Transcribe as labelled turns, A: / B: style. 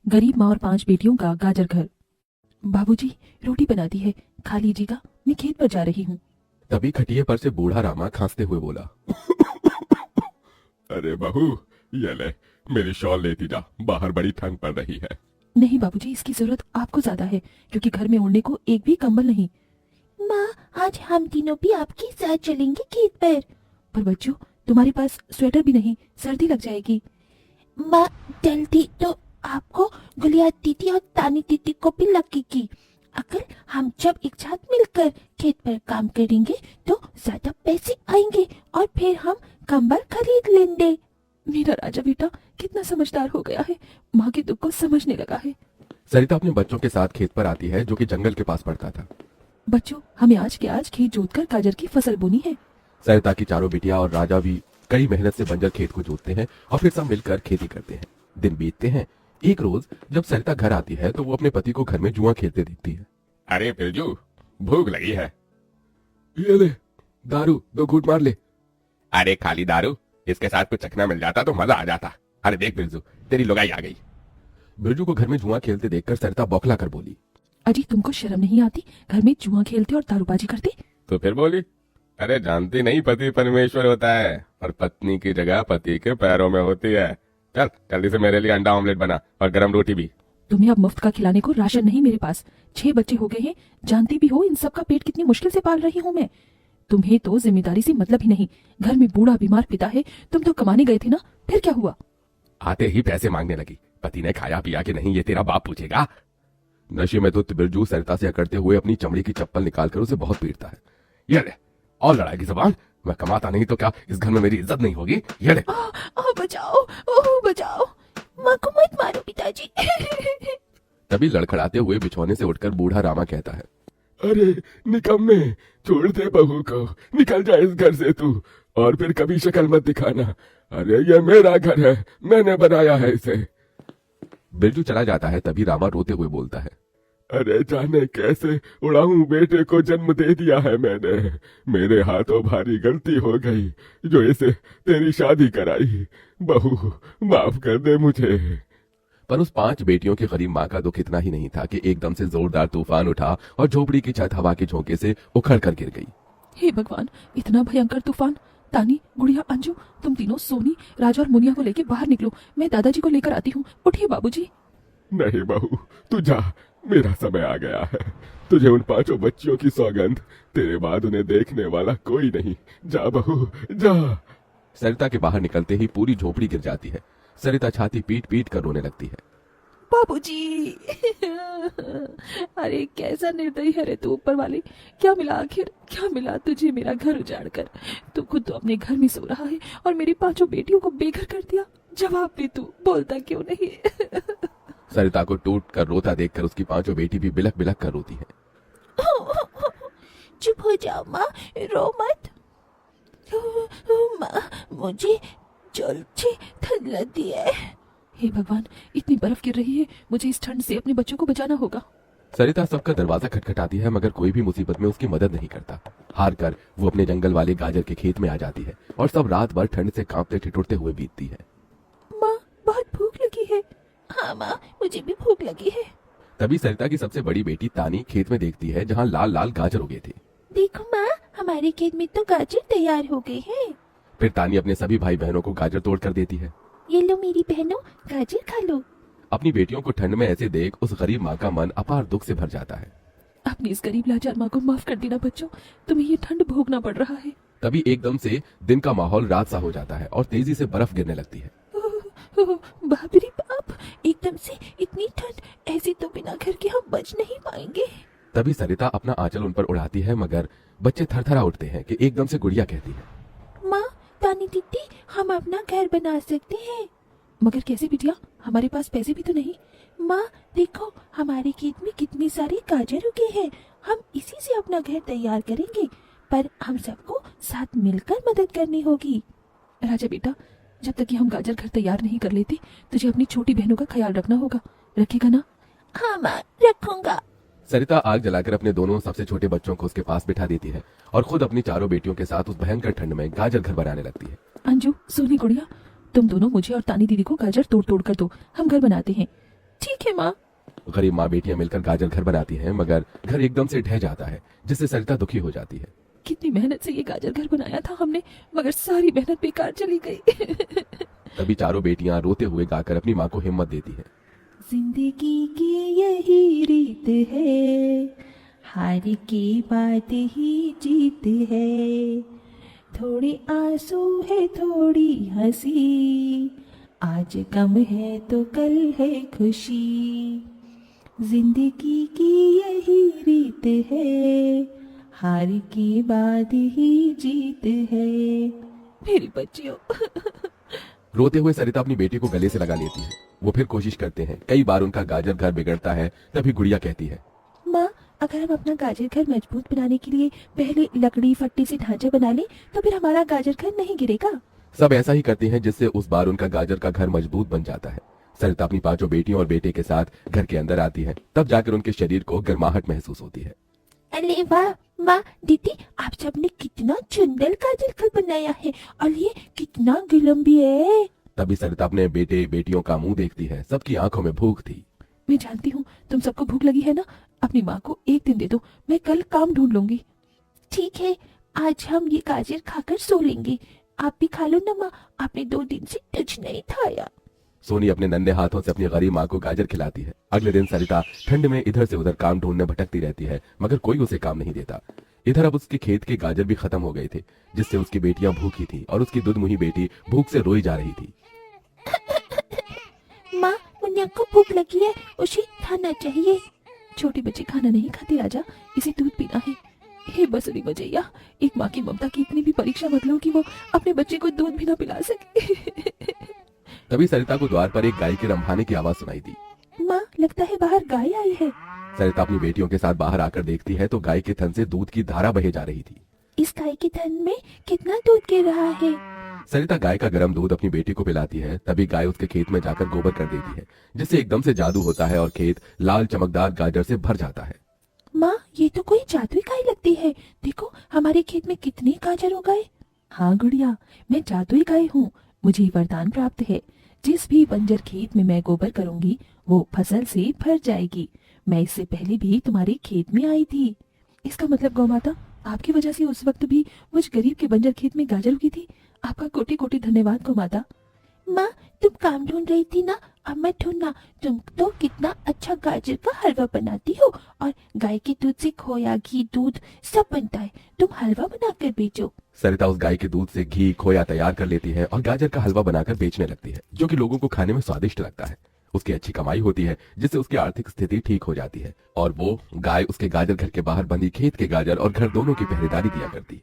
A: गरीब माँ और 5 बेटियों का गाजर घर। बाबूजी, रोटी बना दी है, खा लीजिएगा, मैं खेत पर जा रही हूँ।
B: तभी खटिये पर से बूढ़ा रामा खांसते हुए बोला, अरे बहू, ये ले, मेरी शॉल लेती जा, बाहर बड़ी ठंड पड़ रही है।
A: नहीं बाबूजी, इसकी जरूरत आपको ज्यादा है, क्योंकि घर में ओढ़ने को एक भी कंबल नहीं।
C: माँ, आज हम तीनों भी आपके साथ चलेंगे खेत पर।
A: पर बच्चों, तुम्हारे पास स्वेटर भी नहीं, सर्दी लग जाएगी।
C: माँ, जल्दी तो आपको, गुलिया दीदी और तानी दीदी को भी लगेगी। अगर हम जब एक साथ मिलकर खेत पर काम करेंगे तो ज्यादा पैसे आएंगे और फिर हम कंबल खरीद लेंगे।
A: मेरा राजा बेटा कितना समझदार हो गया है, माँ के दुख को समझने लगा है।
B: सरिता अपने बच्चों के साथ खेत पर आती है, जो कि जंगल के पास पड़ता था।
A: बच्चों, हमें आज के आज खेत जोतकर गाजर की फसल बोनी है।
B: सरिता की चारों बेटियां और राजा भी कड़ी मेहनत से बंजर खेत को जोतते हैं और फिर सब मिलकर खेती करते हैं। दिन बीतते हैं। एक रोज जब सरिता घर आती है तो वो अपने पति को घर में जुआ खेलते देखती है।
D: अरे बिरजू, भूख लगी है।
B: ये ले, दारू 2 घूंट मार ले।
D: अरे खाली दारू, इसके साथ कुछ चखना मिल जाता तो मजा आ जाता। अरे देख बिरजू, तेरी लुगाई आ गई।
B: बिरजू को घर में जुआ खेलते देखकर सरिता बौखला कर बोली,
A: अजी, तुमको शर्म नहीं आती? घर में जुआ खेलते और दारूबाजी करते।
D: तो फिर बोली, अरे जानती नहीं, पति परमेश्वर होता है और पत्नी की जगह पति के पैरों में होती है। चल जल्दी से मेरे लिए अंडा ऑमलेट बना और गरम रोटी भी।
A: तुम्हें अब मुफ्त का खिलाने को राशन नहीं मेरे पास। 6 बच्चे हो गए हैं, जानती भी हो इन सब का पेट कितनी मुश्किल से पाल रही हूँ मैं। तुम्हें तो जिम्मेदारी से मतलब ही नहीं। घर में बूढ़ा बीमार पिता है, तुम तो कमाने गए थे ना, फिर क्या हुआ?
D: आते ही पैसे मांगने लगी। पति ने खाया पिया कि नहीं ये तेरा बाप पूछेगा।
B: नशे में धुत बिरजू सरिता से अकड़ते हुए अपनी चमड़ी की चप्पल निकालकर उसे बहुत पीटता है।
D: ये ले, और लड़ाई की जबान। मैं कमाता नहीं तो क्या इस घर में मेरी इज्जत नहीं होगी? ये ले।
C: बचाओ, बचाओ, माँ को मत मारो पिताजी।
B: तभी लड़खड़ाते हुए बिछौने से उठकर बूढ़ा रामा कहता है,
D: अरे निकम्मे, छोड़ दे बहू को, निकल जा इस घर से तू, और फिर कभी शक्ल मत दिखाना। अरे ये मेरा घर है, मैंने बनाया है इसे।
B: बिरजू चला जाता है। तभी रामा रोते हुए बोलता है,
D: अरे जाने कैसे उड़ाऊं बेटे को जन्म दे दिया है मैंने। मेरे हाथों भारी गलती हो गई जो इसे तेरी शादी कराई। बहू माफ कर दे मुझे।
B: पर उस 5 बेटियों की गरीब माँ का दुख इतना ही नहीं था कि एकदम से जोरदार तूफान उठा और झोपड़ी की छत हवा के झोंके से उखड़ कर गिर गई।
A: हे भगवान, इतना भयंकर तूफान! तानी, गुड़िया, अंजू, तुम तीनों सोनी, राजा और मुनिया को लेके बाहर निकलो। मैं दादाजी को लेकर आती हूँ। उठिए बाबूजी।
D: नहीं बहू, तू जा, मेरा समय आ गया है। तुझे उन 5 बच्चियों की सौगंध, तेरे बाद उन्हें देखने वाला कोई नहीं। जा बहू, जा।
B: सरिता के बाहर निकलते ही पूरी झोपड़ी गिर जाती है। सरिता छाती पीट पीट कर रोने लगती है।
A: बाबूजी! अरे कैसा निर्दयी है रे तू ऊपर वाले! क्या मिला आखिर, क्या मिला तुझे मेरा घर उजाड़ कर? तू खुद तो अपने घर में सो रहा है और मेरी 5 बेटियों को बेघर कर दिया। जवाब दे, तू बोलता क्यों नहीं?
B: सरिता को टूट कर रोता देखकर उसकी 5 बेटी भी बिलख बिलख कर रोती है।
C: चुप हो जाओ माँ, रो मत। माँ, मुझे जल्द से ठंड लगती है।
A: हे भगवान, इतनी बर्फ गिर रही है, मुझे इस ठंड से अपने बच्चों को बचाना होगा।
B: सरिता सबका दरवाजा खटखटाती है, मगर कोई भी मुसीबत में उसकी मदद नहीं करता। हार कर वो अपने जंगल वाले गाजर के खेत में आ जाती है और सब रात भर ठंड से कांपते ठिठुरते हुए बीतती है।
C: माँ, बहुत भूख लगी है। हाँ माँ, मुझे भी भूख लगी है।
B: तभी सरिता की सबसे बड़ी बेटी तानी खेत में देखती है जहाँ लाल लाल गाजर उगे थे।
C: देखो माँ, हमारे खेत में तो गाजर तैयार हो गए हैं।
B: फिर तानी अपने सभी भाई बहनों को गाजर तोड़ कर देती है।
C: ये लो मेरी बहनों, गाजर खा लो।
B: अपनी बेटियों को ठंड में ऐसे देख उस गरीब माँ का मन अपार दुख से भर जाता है।
A: अपनी इस गरीब लाचार माँ को माफ कर देना बच्चों, तुम्हें ये ठंड भोगना पड़ रहा है।
B: तभी एकदम से दिन का माहौल रात सा हो जाता है और तेजी से बर्फ गिरने लगती है।
C: बाप रे बाप, एकदम से इतनी ठंड, ऐसी तो बिना घर के हम बच नहीं पाएंगे।
B: तभी सरिता अपना आंचल उन पर उड़ाती है, मगर बच्चे थरथरा उठते हैं कि एकदम से गुड़िया कहती है,
C: माँ, तानी दीदी, हम अपना घर बना सकते हैं।
A: मगर कैसे बिटिया, हमारे पास पैसे भी तो नहीं।
C: माँ देखो, हमारे खेत में कितने सारे गाजर उगे हैं, हम इसी से अपना घर तैयार करेंगे, पर हम सबको साथ मिलकर मदद करनी होगी।
A: राजा बेटा, जब तक कि हम गाजर घर तैयार नहीं कर लेते, तुझे अपनी छोटी बहनों का ख्याल रखना होगा। रखेगा ना?
C: हाँ माँ, रखूंगा।
B: सरिता आग जलाकर अपने दोनों सबसे छोटे बच्चों को उसके पास बिठा देती है और खुद अपनी चारों बेटियों के साथ उस भयंकर ठंड में गाजर घर बनाने लगती है।
A: अंजू, सोनी, गुड़िया, तुम दोनों मुझे और तानी दीदी को गाजर तोड़ तोड़ कर दो, हम घर बनाते हैं। ठीक है माँ।
B: गरीब माँ बेटियां मिलकर गाजर घर बनाती हैं, मगर घर एकदम से ढह जाता है, जिससे सरिता दुखी हो जाती है।
A: कितनी मेहनत से ये गाजर घर बनाया था हमने, मगर सारी मेहनत बेकार चली गई।
B: तभी चारों बेटियां रोते हुए गाकर अपनी माँ को हिम्मत देती है।
C: जिंदगी की यही रीत है, हार के बाद ही जीत है, थोड़ी आंसू है थोड़ी हंसी, आज गम है तो कल है खुशी, जिंदगी की यही रीत है, हार के बाद ही जीत है।
A: मेरी बच्चियों।
B: रोते हुए सरिता अपनी बेटी को गले से लगा लेती है। वो फिर कोशिश करते हैं, कई बार उनका गाजर घर बिगड़ता है। तभी गुड़िया कहती है,
C: माँ, अगर हम अपना गाजर घर मजबूत बनाने के लिए पहले लकड़ी फट्टी से ढांचा बना लें तो फिर हमारा गाजर घर नहीं गिरेगा।
B: सब ऐसा ही करते हैं, जिससे उस बार उनका गाजर का घर मजबूत बन जाता है। सरिता अपनी पांचों बेटियों और बेटे के साथ घर के अंदर आती है। तब जाकर उनके शरीर को गर्माहट महसूस होती है।
C: अरे वाह माँ, दीदी, आप सबने कितना सुंदर गाजर घर बनाया है, और ये कितना गरम भी है।
B: तभी सरिता अपने बेटे बेटियों का मुंह देखती है। सबकी आंखों में भूख थी।
A: मैं जानती हूँ तुम सबको भूख लगी है ना, अपनी माँ को एक दिन दे दो, मैं कल काम ढूंढ लूंगी।
C: ठीक है, आज हम ये गाजर खाकर सो लेंगे। आप भी खा लो ना माँ, आपने 2 दिन से कुछ नहीं खाया।
B: सोनी अपने नन्हे हाथों से अपनी गरीब माँ को गाजर खिलाती है। अगले दिन सरिता ठंड में इधर से उधर काम ढूंढने भटकती रहती है, मगर कोई उसे काम नहीं देता। इधर अब उसके खेत के गाजर भी खत्म हो गए थे, जिससे उसकी बेटियां भूखी थी और उसकी दुधमुही बेटी भूख से रोई जा रही थी।
C: माँ, मुन्या को भूख लगी है, उसे खाना चाहिए।
A: छोटी बच्ची खाना नहीं खाती राजा, इसे दूध पीना है। हे बसुरी बजैया, एक माँ की ममता की इतनी भी परीक्षा मत लो कि वो अपने बच्चे को दूध भी ना पिला सके।
B: तभी सरिता को द्वार पर एक गाय के रंभाने की आवाज सुनाई दी।
C: माँ, लगता है बाहर गाय आई है।
B: सरिता अपनी बेटियों के साथ बाहर आकर देखती है तो गाय के थन से दूध की धारा बहे जा रही थी।
C: इस गाय के थन में कितना दूध गिर रहा है।
B: सरिता गाय का गर्म दूध अपनी बेटी को पिलाती है। तभी गाय उसके खेत में जाकर गोबर कर देती है, जिससे एकदम से जादू होता है और खेत लाल चमकदार गाजर से भर जाता है।
C: माँ, ये तो कोई जादुई गाय लगती है। देखो, हमारे खेत में कितने गाजर हो गए।
A: हाँ गुड़िया, मैं जादुई गाय हूँ। मुझे वरदान प्राप्त है, जिस भी बंजर खेत में मैं गोबर करूंगी वो फसल से भर जाएगी। मैं इससे पहले भी तुम्हारे खेत में आई थी। इसका मतलब गौ माता, आपकी वजह से उस वक्त भी मुझ गरीब के बंजर खेत में गाजर उगी थी। आपका कोटि कोटि धन्यवाद गौ माता।
C: माँ, तुम काम ढूंढ रही थी ना, अब मैं ढूंढना। तुम तो कितना अच्छा गाजर का हलवा बनाती हो, और गाय के दूध से खोया, घी, दूध सब बनता है। तुम हलवा बनाकर बेचो।
B: सरिता उस गाय के दूध से घी खोया तैयार कर लेती है और गाजर का हलवा बनाकर बेचने लगती है, जो कि लोगों को खाने में स्वादिष्ट लगता है। उसकी अच्छी कमाई होती है, जिससे उसकी आर्थिक स्थिति ठीक हो जाती है और वो गाय उसके गाजर घर के बाहर बंधी खेत के गाजर और घर दोनों की पहरेदारी दिया करती।